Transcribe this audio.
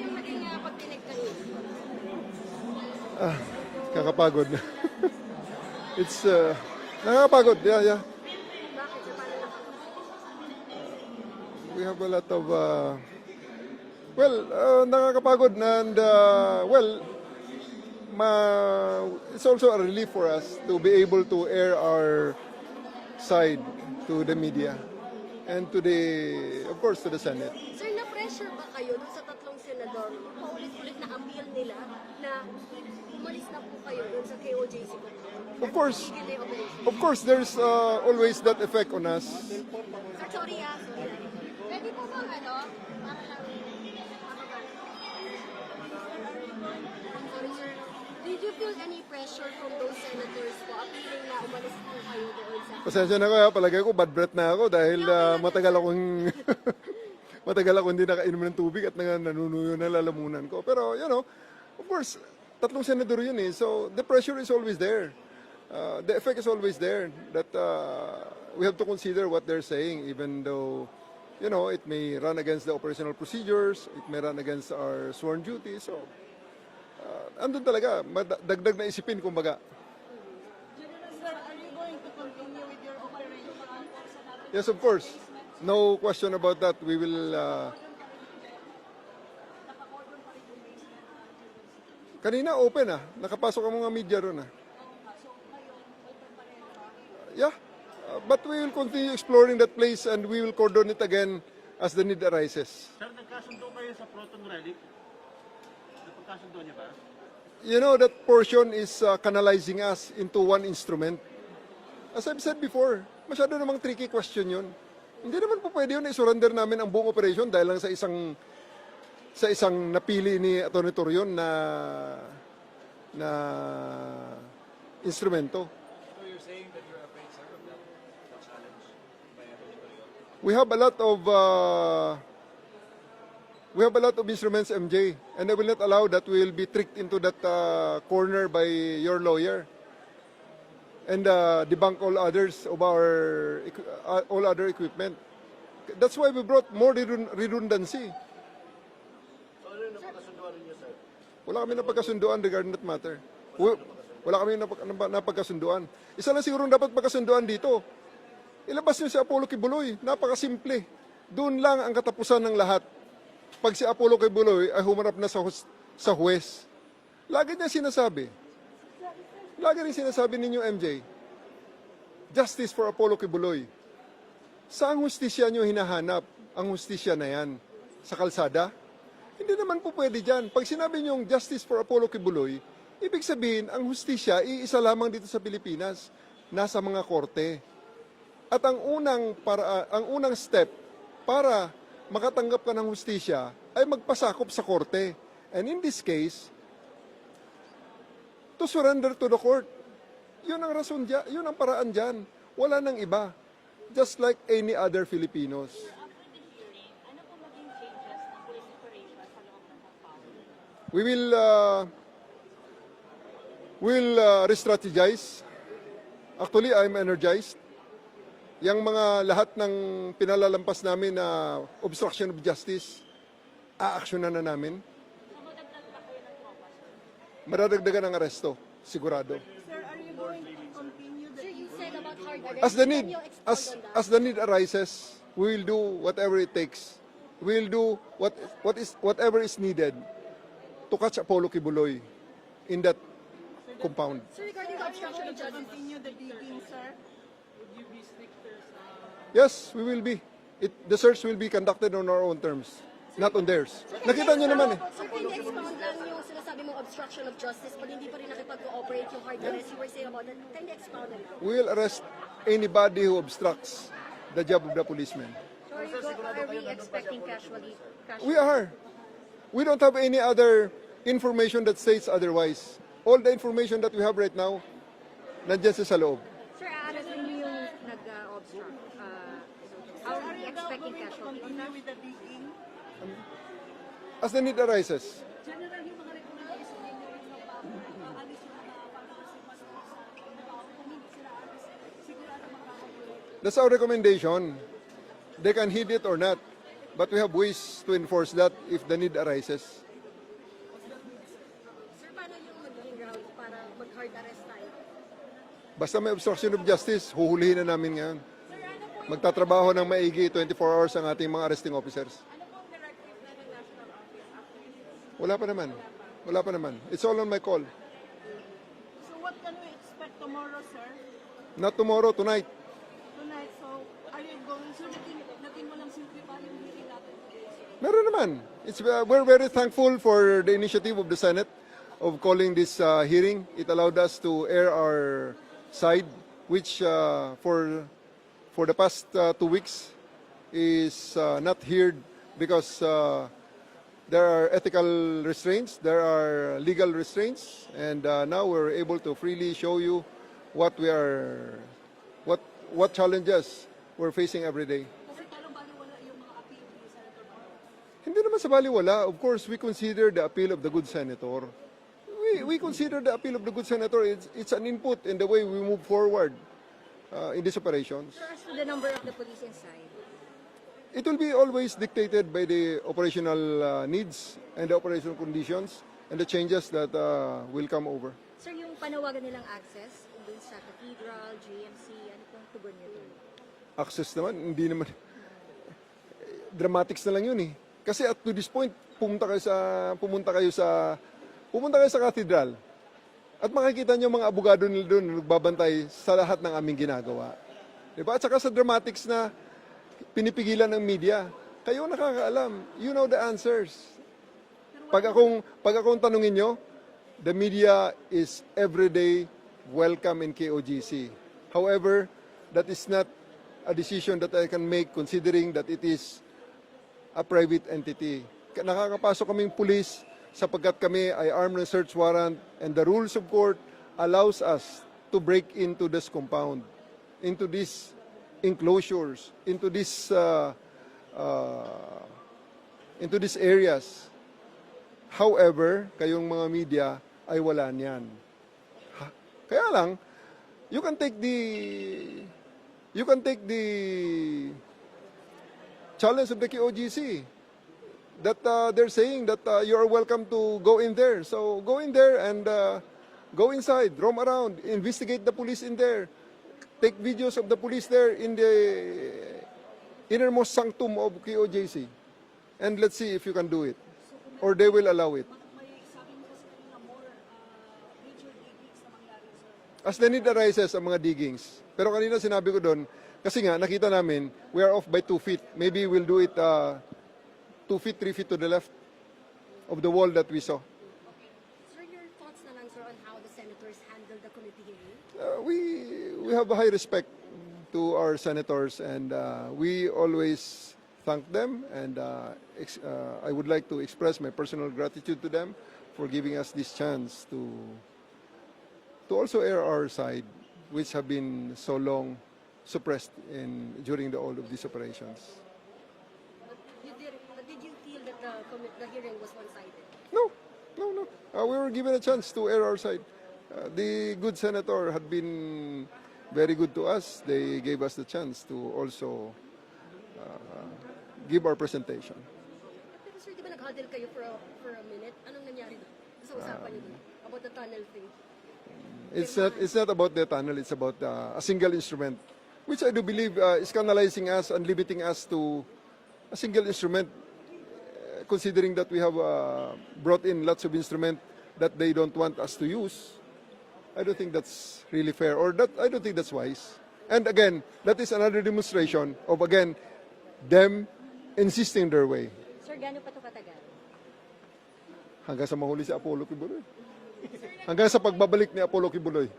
yung naging pagdinig kayo? Kakapagod na. It's, nakakapagod, yeah. Bakit? Sa paano nakakapagod? We have a lot of, nakakapagod and, it's also a relief for us to be able to air our side to the media and to of course, to the Senate. Sir, na-pressure ba kayo dun sa tatlong senador? Paulit-ulit na appeal nila na umalis na po kayo dun sa KOJC po. Of course, there's always that effect on us. Sir, sorry. Pwede po bang para lang, sorry sir, did you feel any pressure from those senators po appealing na umalis po kayo doon sa... Pasensya na kayo, palagay ko bad breath na ako dahil matagal akong hindi nakainom ng tubig at nanunuyo na lalamunan ko. Pero, of course, tatlong senador yun eh. So, the pressure is always there. The effect is always there that we have to consider what they're saying even though, it may run against the operational procedures, it may run against our sworn duty. So, andun talaga, dagdag na isipin kumbaga. Sir, are you going to continue with your operation? Yes, of course. No question about that. We will... Kanina open nakapasok ang mga media ron Yeah, but we will continue exploring that place and we will cordon it again as the need arises. Sir, nagkasundo kayo sa Proton Relic? Napagkasundo niya ba? That portion is canalizing us into one instrument. As I've said before, masyado namang tricky question yun. Hindi naman po pwede yun i-surrender namin ang buong operation dahil lang sa isang napili ni Atty. Torion na instrumento. So you're saying that you're afraid, sir, of that challenge by Atty. Torion? We have a lot of instruments, MJ, and I will not allow that we will be tricked into that corner by your lawyer and debunk all others of all other equipment. That's why we brought more redundancy. So ano yung napagkasunduan ninyo, sir? Wala kami napagkasunduan regarding that matter. Wala kami napagkasunduan. Isa lang siguro dapat pagkasunduan dito. Ilabas niyo si Apollo Kibuloy. Napakasimple. Doon lang ang katapusan ng lahat. Pag si Apollo Kibuloy ay humarap na sa huwes. Lagi rin sinasabi ninyo, MJ, justice for Apollo Kibuloy. Saan hustisya nyo hinahanap ang hustisya na yan? Sa kalsada? Hindi naman po pwede dyan. Pag sinabi nyo justice for Apollo Kibuloy, ibig sabihin, ang hustisya, iisa lamang dito sa Pilipinas, nasa mga korte. At ang unang step para makatanggap ka ng hustisya ay magpasakop sa korte. And in this case, to surrender to the court. Yun ang rason dyan, yun ang paraan dyan. Wala nang iba. Just like any other Filipinos. After the hearing, ano po maging changes ng police operation sa loob ng compound? We will re-strategize. Actually, I'm energized. Yang mga lahat ng pinalalampas namin na obstruction of justice, aaksyonan na namin. Madadagdagan ang aresto, sigurado. Sir, are you going to continue the... Sir, you said about hard arrest. As the Can need, you expand on that? as the need arises, we will do whatever it takes. We will do whatever is needed to catch Apollo Kibuloy in that compound. Sir, regarding the obstruction of justice, Continue the digging, sir. Yes, we will be. The search will be conducted on our own terms, not on theirs. Nakita nyo naman eh. Sir, can you expound lang yung sinasabi mong obstruction of justice pag hindi pa rin nakipag-cooperate yung hard arrest you were saying about that? Can you expound on it? We will arrest anybody who obstructs the job of the policeman. So are we expecting casualty? We are. We don't have any other information that states otherwise. All the information that we have right now, nandiyan sa loob. Sir, aarasin niyo yung nag-obstruct. How are we expecting casualty? Continue with the digging. As the need arises. General, yung mga recommendation ninyo yung alis yung mga pag-asipas sa kung hindi sila alis, sigurado makakapag That's our recommendation. They can heed it or not. But we have ways to enforce that if the need arises. hard arrest tayo. Basta may obstruction of justice, huhulihin na namin ngayon. Magtatrabaho ng maigi 24 hours ang ating mga arresting officers. Ano po ang directive na ng national office after this? Wala pa naman. Wala pa naman. It's all on my call. So what can we expect tomorrow, sir? Not tomorrow, tonight. Tonight, so are you going to natin walang simple pa yung hearing natin today, sir? Meron naman. We're very thankful for the initiative of the Senate of calling this hearing. It allowed us to air our side, which for the past 2 weeks is not heard because there are ethical restraints, there are legal restraints, and now we're able to freely show you what challenges we're facing every day. Kasi parang baliwala yung mga appeal ni Senator Marcos. Hindi naman sa baliwala. Of course, we consider the appeal of the good senator. We consider the appeal of the good senator. It's an input in the way we move forward in these operations. Sir, as to the number of the police inside, It will be always dictated by the operational needs and the operational conditions and the changes that will come over. sir, yung panawagan nilang access dun sa Cathedral, GMC, ano pong tugon niyo dun? Access naman, hindi naman. Dramatics na lang yun eh. Kasi at to this point, pumunta kayo sa Cathedral. At makikita niyo mga abogado nila doon nagbabantay sa lahat ng aming ginagawa. Diba? At saka sa dramatics na pinipigilan ng media. Kayo nakakaalam. You know the answers. Pag akong tanungin nyo, the media is everyday welcome in KOGC. However, that is not a decision that I can make considering that it is a private entity. Nakakapasok kaming pulis sapagkat kami ay armed ng search warrant and the rules of court allows us to break into this compound, into these enclosures, into these areas. However, kayong mga media ay wala niyan. Kaya lang, you can take the challenge of the KOGC that they're saying that you are welcome to go in there. So go in there and go inside, roam around, investigate the police in there. Take videos of the police there in the innermost sanctum of KOJC. And let's see if you can do it. Or they will allow it. May sabi mo kasi kanina more major diggings na mangyari, sir. As the need arises ang mga diggings. Pero kanina sinabi ko doon, kasi nga nakita namin, we are off by 2 feet. Maybe we'll do it 2 feet, 3 feet to the left of the wall that we saw. Sir, your thoughts na lang, sir, on how the senators handled the committee hearing? We have a high respect to our senators and we always thank them and I would like to express my personal gratitude to them for giving us this chance to also air our side, which have been so long suppressed during all of these operations. But did you feel that the hearing was one-sided? No. We were given a chance to air our side. The good senator had been very good to us. They gave us the chance to also give our presentation. Pero sir, di ba nag-huddle kayo for a minute? Anong nangyari doon? Sa usapan niyo doon? About the tunnel thing? It's not about the tunnel. It's about a single instrument, which I do believe is canalizing us and limiting us to a single instrument, considering that we have brought in lots of instruments that they don't want us to use. I don't think that's really fair, or I don't think that's wise. And again, that is another demonstration of, again, them insisting their way. Sir, gano'n pa ito katagal? Hanggang sa mahuli si Apollo Kibuloy. Hanggang sa pagbabalik ni Apollo Kibuloy.